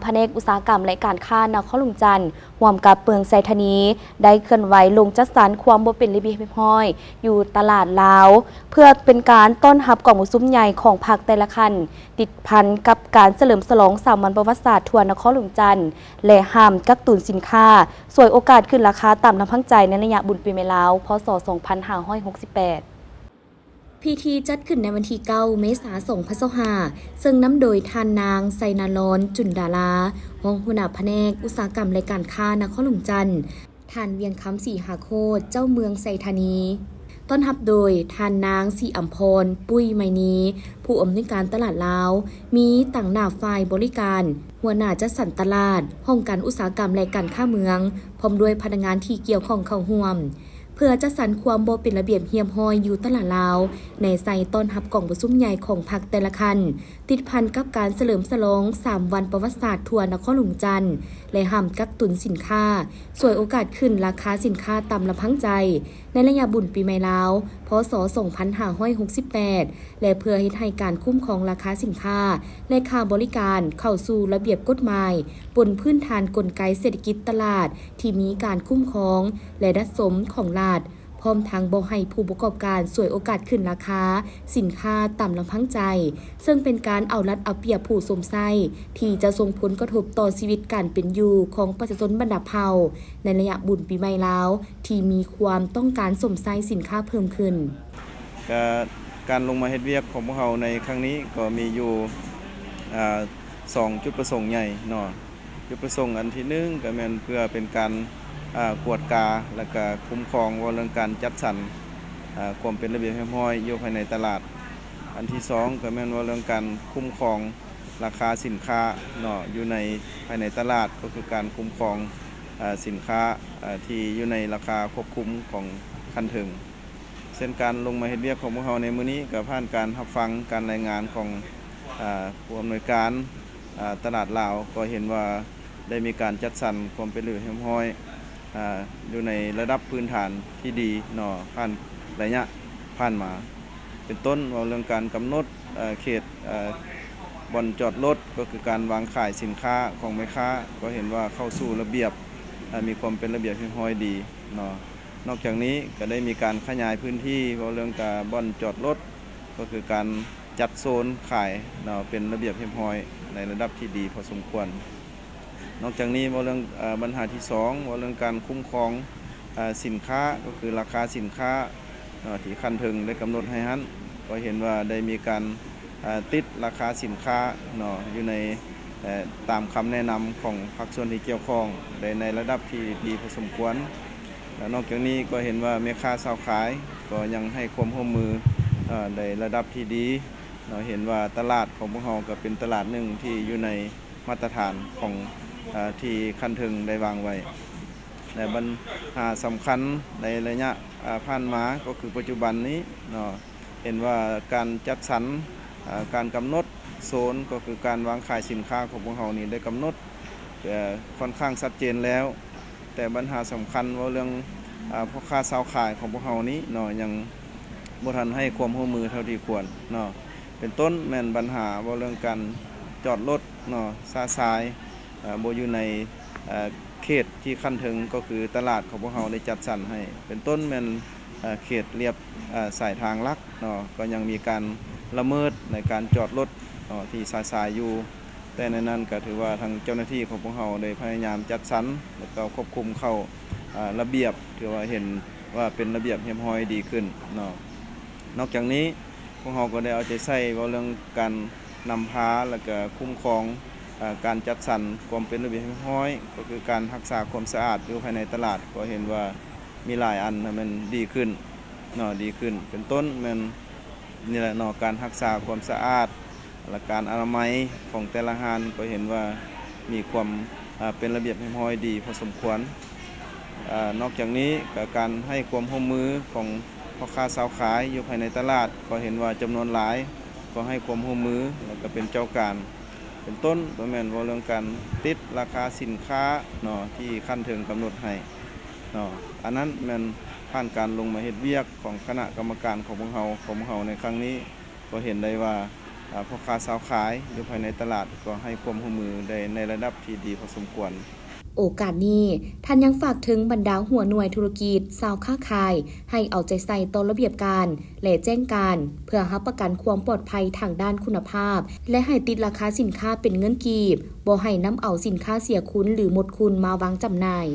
ผนกอุตสาหกรรมและการค้านครหลวงจันทร์ร่วมกับเปลืองไซธานีได้เคลื่อนไหวลงจัดสรรความบ่เป็นระเบียบเรียบร้อยอยู่ตลาดลาวเพื่อเป็นการต้อนรับกล่องซุ้มใหญ่ของพรรคแต่ละคันติดพันกับการเฉลิมฉลอง3 วันประวัติศาสตร์ทั่วนครหลวงจันทร์และห้ามกักตุนสินค้าสวยโอกาสขึ้นราคาตามลำพังใจในระยะบุญปีใหม่ลาวพศ2568พิธีจัดขึ้นในวันที่9 เมษายน 2025ซึ่งนำโดยท่านนางไซนาลอนจุนดารารองหัวหน้าแผนกอุตสาหกรรมและการค้านครหลวงจันทร์ท่านเวียงคำศรีหาโคตรเจ้าเมืองไซธานีต้อนรับโดยท่านนางศรีอัมพรปุ้ยไมนีผู้อำนวยการตลาดลาวมีต่างหน้าฝ่ายบริการหัวหน้าจัดสรรตลาดห้องการอุตสาหกรรมและการค้าเมืองพร้อมด้วยพนักงานที่เกี่ยวข้องเข้าร่วมเพื่อจัดสรรความบ่เป็นระเบียบเฮียมห้อยอยู่ตลาดลาวในใส่ต้อนรับกล่องประชุมใหญ่ของพรรคแต่ละคันติดพันกับการเฉลิมฉลอง3 วันประวัติศาสตร์ทั่วนครหลวงจันทร์และห้ามกักตุนสินค้าสวยโอกาสขึ้นราคาสินค้าต่ำลำพังใจในระยะบุญปีใหม่ลาวพศ2568และเพื่อให้การคุ้มครองราคาสินค้าและค่าบริการเข้าสู่ระเบียบกฎหมายบนพื้นฐานกลไกเศรษฐกิจตลาดที่มีการคุ้มครองและดัดสมของรัฐพร้อมทางบ่ให้ผู้ประกอบการสวยโอกาสขึ้นราคาสินค้าต่ำลำพังใจซึ่งเป็นการเอารัดเอาเปรียบผู้สมไส้ที่จะส่งผลกระทบต่อชีวิตการเป็นอยู่ของประชาชนบรรดาเผ่าในระยะบุญปีใหม่ลาวที่มีความต้องการสมไส้สินค้าเพิ่มขึ้นการลงมาเฮ็ดเวียกของพวกเราในครั้งนี้ก็มีอยู่2 จุดประสงค์ใหญ่เนาะจุดประสงค์อันที่1ก็แม่นเพื่อเป็นการกวดกาและก็คุ้มครองว่าเรื่องการจัดสรรความเป็นระเบียบเรียบร้อยอยู่ภายในตลาดอันที่2ก็แม่นว่าเรื่องการคุ้มครองราคาสินค้าเนาะอยู่ในภายในตลาดก็คือการคุ้มครองสินค้าที่อยู่ในราคาควบคุมของคันถึงเส้นการลงมาเฮ็ดเวียกของพวกเราในมื้อนี้ก็ผ่านการรับฟังการรายงานของผู้อำนวยการตลาดลาวก็เห็นว่าได้มีการจัดสรรความเป็นระเบียบเรียบร้อยอยู่ในระดับพื้นฐานที่ดีเนาะผ่านระยะผ่านมาเป็นต้นว่าเรื่องการกำหนดเขตบ่อนจอดรถก็คือการวางขายสินค้าของแม่ค้าก็เห็นว่าเข้าสู่ระเบียบมีความเป็นระเบียบเรียบร้อยดีเนาะนอกจากนี้ก็ได้มีการขยายพื้นที่ว่าเรื่องการบ่อนจอดรถก็คือการจัดโซนขายเนาะเป็นระเบียบเรียบร้อยในระดับที่ดีพอสมควรนอกจากนี้ว่าเรื่องปัญหาที่2ว่าเรื่องการคุ้มครองสินค้าก็คือราคาสินค้าที่คันถึงได้กำหนดให้นั้นก็เห็นว่าได้มีการติดราคาสินค้าเนาะอยู่ในตามคำแนะนำของภาคส่วนที่เกี่ยวข้องในระดับที่ดีพอสมควรนอกจากนี้ก็เห็นว่าแม่ค้าชาวขายก็ยังให้ความร่วมมือในระดับที่ดีเห็นว่าตลาดของพวกเราก็เป็นตลาดหนึ่งที่อยู่ในมาตรฐานของที่คันถึงได้วางไว้และปัญหาสำคัญในระยะผ่านมาก็คือปัจจุบันนี้เนาะเห็นว่าการจัดสรรการกำหนดโซนก็คือการวางขายสินค้าของพวกเรานี่ได้กำหนดค่อนข้างชัดเจนแล้วแต่ปัญหาสำคัญว่าเรื่องพ่อค้าชาวขายของพวกเรานี้เนาะยังบ่ทันให้ความร่วมมือเท่าที่ควรเนาะเป็นต้นแม่นปัญหาว่าเรื่องการจอดรถเนาะซ่าซายบ่อยู่ในเขตที่คันถึงก็คือตลาดของพวกเราได้จัดสรรให้เป็นต้นแม่นเขตเรียบสายทางลักเนาะก็ยังมีการละเมิดในการจอดรถที่สายอยู่แต่ในนั้นก็ถือว่าทางเจ้าหน้าที่ของพวกเราได้พยายามจัดสรรและก็ควบคุมเข้าระเบียบถือว่าเห็นว่าเป็นระเบียบเรียบร้อยดีขึ้นเนาะนอกจากนี้พวกเราก็ได้เอาใจใส่ว่าเรื่องการนำพาและก็คุ้มครองการจัดสรรความเป็นระเบียบเรียบร้อยก็คือการรักษาความสะอาดอยู่ภายในตลาดก็เห็นว่ามีหลายอันมันดีขึ้นเนาะดีขึ้นเป็นต้นมันนี่แหละเนาะการรักษาความสะอาดและการอนามัยของแต่ละร้านก็เห็นว่ามีความเป็นระเบียบเรียบร้อยดีพอสมควรนอกจากนี้การให้ความร่วมมือของพ่อค้าชาวขายอยู่ภายในตลาดก็เห็นว่าจำนวนหลายก็ให้ความร่วมมือแล้วก็เป็นเจ้าการเป็นต้นประมาณว่าเรื่องการติดราคาสินค้าเนาะที่ขั้นถึงกำหนดให้เนาะอันนั้นมันผ่านการลงมาเฮ็ดเวียกของคณะกรรมการของพวกเราในครั้งนี้ก็เห็นได้ว่า พ่อค้าสาวขายอยู่ภายในตลาดก็ให้ความร่วมมือได้ในระดับที่ดีพอสมควร โอกาสนี้ท่านยังฝากถึงบรรดาหัวหน่วยธุรกิจชาวค้าขายให้เอาใจใส่ต่อระเบียบการและแจ้งการเพื่อรับประกันความปลอดภัยทางด้านคุณภาพและให้ติดราคาสินค้าเป็นเงินกีบบ่ให้นำเอาสินค้าเสียคุณหรือหมดคุณมาวางจำหน่าย